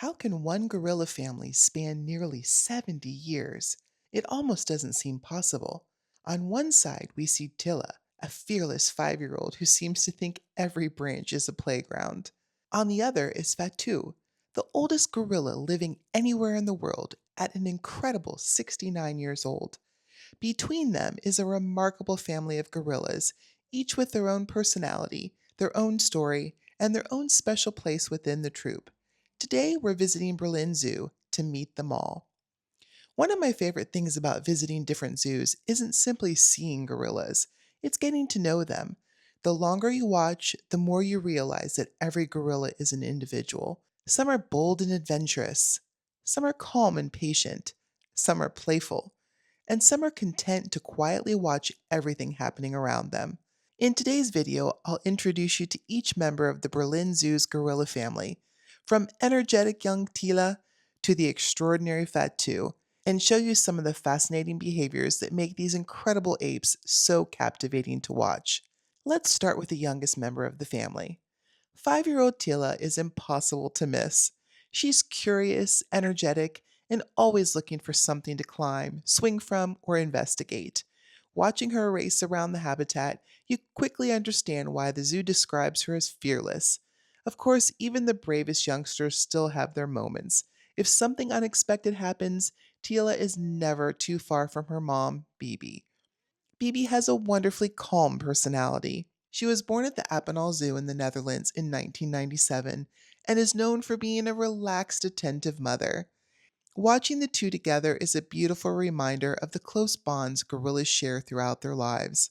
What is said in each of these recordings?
How can one gorilla family span nearly 70 years? It almost doesn't seem possible. On one side, we see Tilla, a fearless 5-year-old who seems to think every branch is a playground. On the other is Fatou, the oldest gorilla living anywhere in the world at an incredible 69 years old. Between them is a remarkable family of gorillas, each with their own personality, their own story, and their own special place within the troop. Today, we're visiting Berlin Zoo to meet them all. One of my favorite things about visiting different zoos isn't simply seeing gorillas, it's getting to know them. The longer you watch, the more you realize that every gorilla is an individual. Some are bold and adventurous, some are calm and patient, some are playful, and some are content to quietly watch everything happening around them. In today's video, I'll introduce you to each member of the Berlin Zoo's gorilla family, from energetic young Tilla to the extraordinary Fatou, and show you some of the fascinating behaviors that make these incredible apes so captivating to watch. Let's start with the youngest member of the family. 5-year-old Tilla is impossible to miss. She's curious, energetic, and always looking for something to climb, swing from, or investigate. Watching her race around the habitat, you quickly understand why the zoo describes her as fearless. Of course, even the bravest youngsters still have their moments. If something unexpected happens, Tila is never too far from her mom, Bibi. Bibi has a wonderfully calm personality. She was born at the Appenal Zoo in the Netherlands in 1997 and is known for being a relaxed, attentive mother. Watching the two together is a beautiful reminder of the close bonds gorillas share throughout their lives.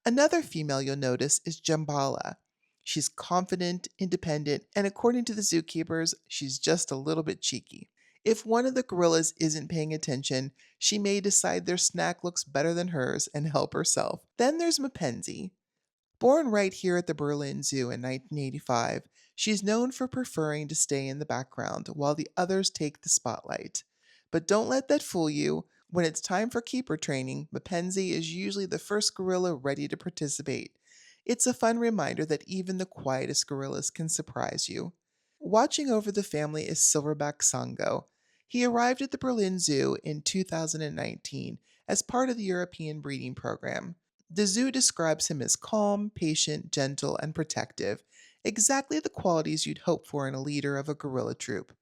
Another female you'll notice is Djambala. She's confident, independent, and according to the zookeepers, she's just a little bit cheeky. If one of the gorillas isn't paying attention, she may decide their snack looks better than hers and help herself. Then there's Mpenzi. Born right here at the Berlin Zoo in 1985, she's known for preferring to stay in the background while the others take the spotlight. But don't let that fool you. When it's time for keeper training, Mpenzi is usually the first gorilla ready to participate. It's a fun reminder that even the quietest gorillas can surprise you. Watching over the family is silverback Sango. He arrived at the Berlin Zoo in 2019 as part of the European breeding program. The zoo describes him as calm, patient, gentle, and protective, exactly the qualities you'd hope for in a leader of a gorilla troop.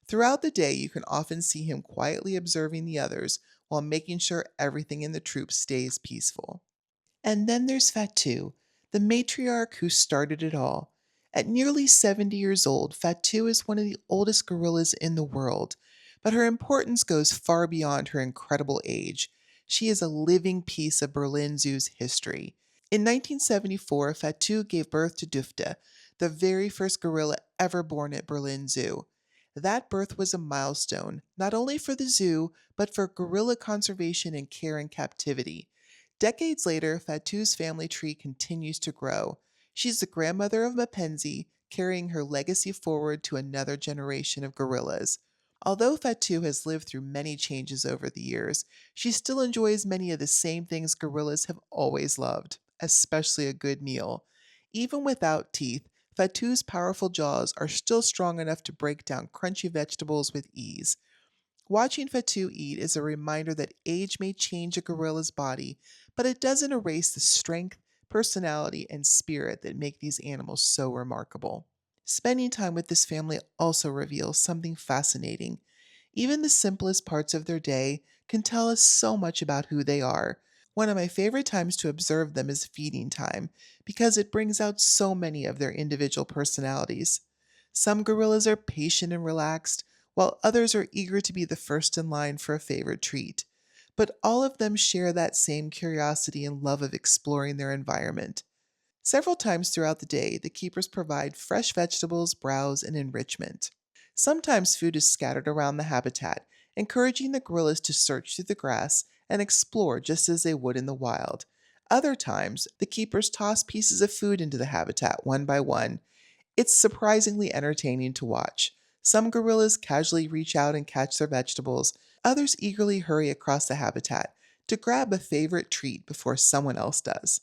Throughout the day, you can often see him quietly observing the others while making sure everything in the troop stays peaceful. And then there's Fatou, the matriarch who started it all. At nearly 70 years old, Fatou is one of the oldest gorillas in the world, but her importance goes far beyond her incredible age. She is a living piece of Berlin Zoo's history. In 1974, Fatou gave birth to Dufte, the very first gorilla ever born at Berlin Zoo. That birth was a milestone, not only for the zoo, but for gorilla conservation and care in captivity. Decades later, Fatou's family tree continues to grow. She's the grandmother of Mpenzi, carrying her legacy forward to another generation of gorillas. Although Fatou has lived through many changes over the years, she still enjoys many of the same things gorillas have always loved, especially a good meal. Even without teeth, Fatou's powerful jaws are still strong enough to break down crunchy vegetables with ease. Watching Fatou eat is a reminder that age may change a gorilla's body, but it doesn't erase the strength, personality, and spirit that make these animals so remarkable. Spending time with this family also reveals something fascinating. Even the simplest parts of their day can tell us so much about who they are. One of my favorite times to observe them is feeding time, because it brings out so many of their individual personalities. Some gorillas are patient and relaxed, while others are eager to be the first in line for a favorite treat. But all of them share that same curiosity and love of exploring their environment. Several times throughout the day, the keepers provide fresh vegetables, browse, and enrichment. Sometimes food is scattered around the habitat, encouraging the gorillas to search through the grass and explore just as they would in the wild. Other times, the keepers toss pieces of food into the habitat one by one. It's surprisingly entertaining to watch. Some gorillas casually reach out and catch their vegetables, others eagerly hurry across the habitat to grab a favorite treat before someone else does.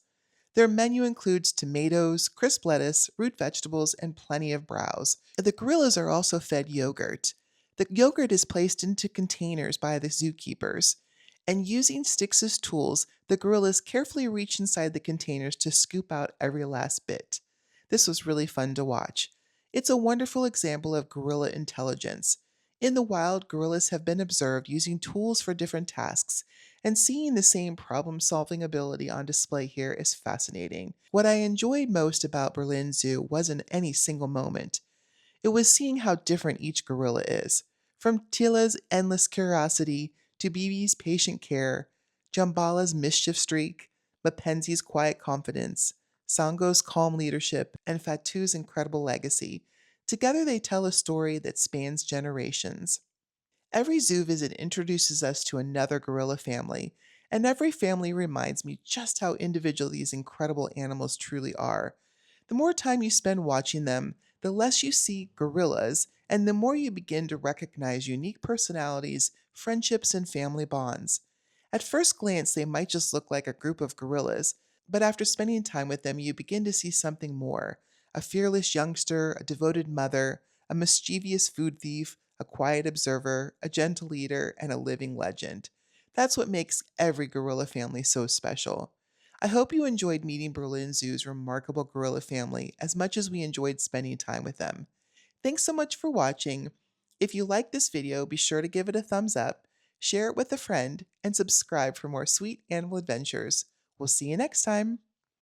Their menu includes tomatoes, crisp lettuce, root vegetables, and plenty of browse. The gorillas are also fed yogurt. The yogurt is placed into containers by the zookeepers, and using sticks as tools, the gorillas carefully reach inside the containers to scoop out every last bit. This was really fun to watch. It's a wonderful example of gorilla intelligence. In the wild, gorillas have been observed using tools for different tasks, and seeing the same problem solving ability on display here is fascinating. What I enjoyed most about Berlin Zoo wasn't any single moment. It was seeing how different each gorilla is. From Tilla's endless curiosity to Bibi's patient care, Djambala's mischief streak, Mpenzi's quiet confidence, Sango's calm leadership, and Fatou's incredible legacy. Together they tell a story that spans generations. Every zoo visit introduces us to another gorilla family, and every family reminds me just how individual these incredible animals truly are. The more time you spend watching them, the less you see gorillas, and the more you begin to recognize unique personalities, friendships, and family bonds. At first glance, they might just look like a group of gorillas, but after spending time with them, you begin to see something more: a fearless youngster, a devoted mother, a mischievous food thief, a quiet observer, a gentle leader, and a living legend. That's what makes every gorilla family so special. I hope you enjoyed meeting Berlin Zoo's remarkable gorilla family as much as we enjoyed spending time with them. Thanks so much for watching. If you liked this video, be sure to give it a thumbs up, share it with a friend, and subscribe for more sweet animal adventures. We'll see you next time.